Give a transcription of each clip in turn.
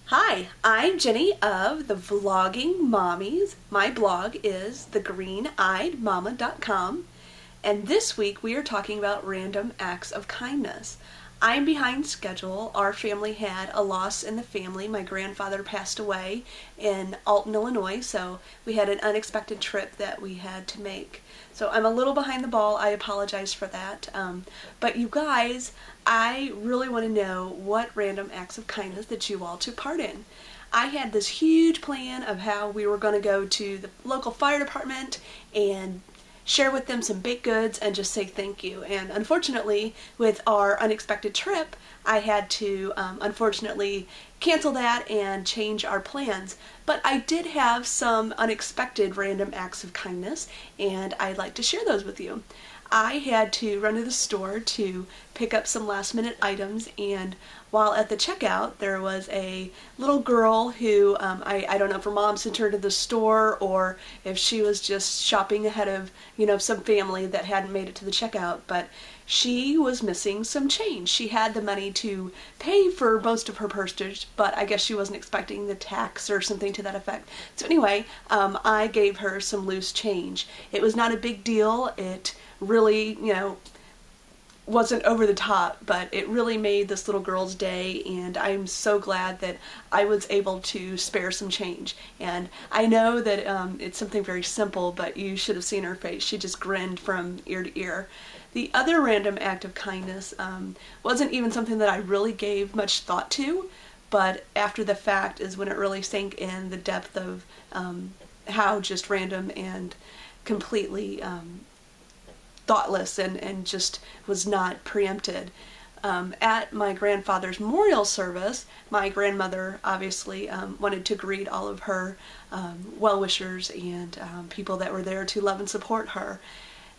Hi, I'm Jenny of the Vlogging Mommies. My blog is thegreeneyedmama.com, and this week we are talking about random acts of kindness. I'm behind schedule. Our family had a loss in the family. My grandfather passed away in Alton, Illinois, so we had an unexpected trip that we had to make. So I'm a little behind the ball. I apologize for that. But you guys, I really want to know what random acts of kindness that you all took part in. I had this huge plan of how we were going to go to the local fire department and share with them some baked goods and just say thank you. And unfortunately, with our unexpected trip, I had to unfortunately cancel that and change our plans. But I did have some unexpected random acts of kindness, and I'd like to share those with you. I had to run to the store to pick up some last minute items, and while at the checkout there was a little girl who I don't know if her mom sent her to the store or if she was just shopping ahead of some family that hadn't made it to the checkout, but she was missing some change. She had the money to pay for most of her purchase, but I guess she wasn't expecting the tax or something to that effect. So anyway, I gave her some loose change. It was not a big deal. It really, wasn't over the top, but it really made this little girl's day, and I'm so glad that I was able to spare some change. And I know that it's something very simple, but you should have seen her face. She just grinned from ear to ear. The other random act of kindness wasn't even something that I really gave much thought to, but after the fact is when it really sank in the depth of how just random and completely thoughtless and just was not preempted. At my grandfather's memorial service, my grandmother obviously wanted to greet all of her well-wishers and people that were there to love and support her.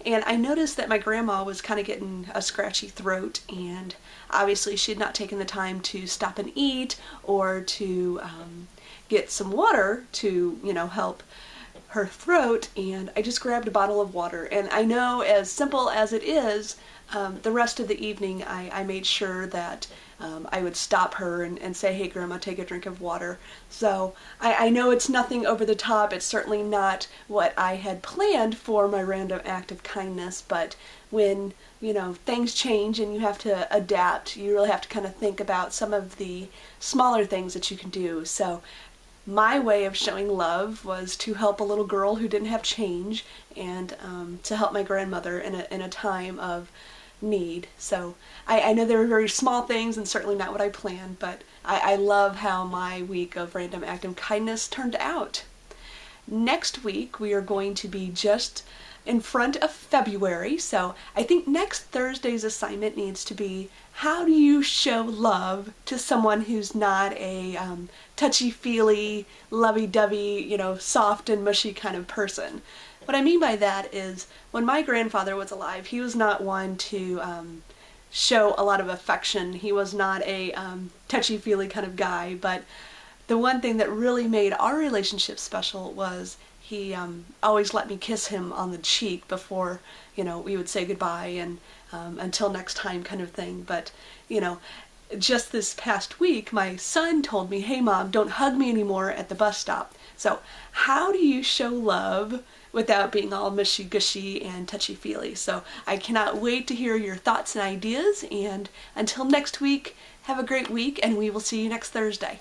And I noticed that my grandma was kind of getting a scratchy throat, and obviously she had not taken the time to stop and eat or to get some water to, help her throat, and I just grabbed a bottle of water. And I know, as simple as it is, the rest of the evening I made sure that I would stop her and say, hey Grandma, take a drink of water. So I know it's nothing over the top. It's certainly not what I had planned for my random act of kindness, but when things change and you have to adapt, you really have to kind of think about some of the smaller things that you can do. So my way of showing love was to help a little girl who didn't have change, and to help my grandmother in a time of need. So I know they were very small things and certainly not what I planned, but I love how my week of random act of kindness turned out. Next week we are going to be just in front of February, so I think next Thursday's assignment needs to be, how do you show love to someone who's not a touchy-feely, lovey-dovey, soft and mushy kind of person? What I mean by that is, when my grandfather was alive, he was not one to show a lot of affection. He was not a touchy-feely kind of guy, but the one thing that really made our relationship special was he always let me kiss him on the cheek before, we would say goodbye and until next time kind of thing. But, just this past week, my son told me, hey Mom, don't hug me anymore at the bus stop. So how do you show love without being all mushy-gushy and touchy-feely? So I cannot wait to hear your thoughts and ideas, and until next week, have a great week, and we will see you next Thursday.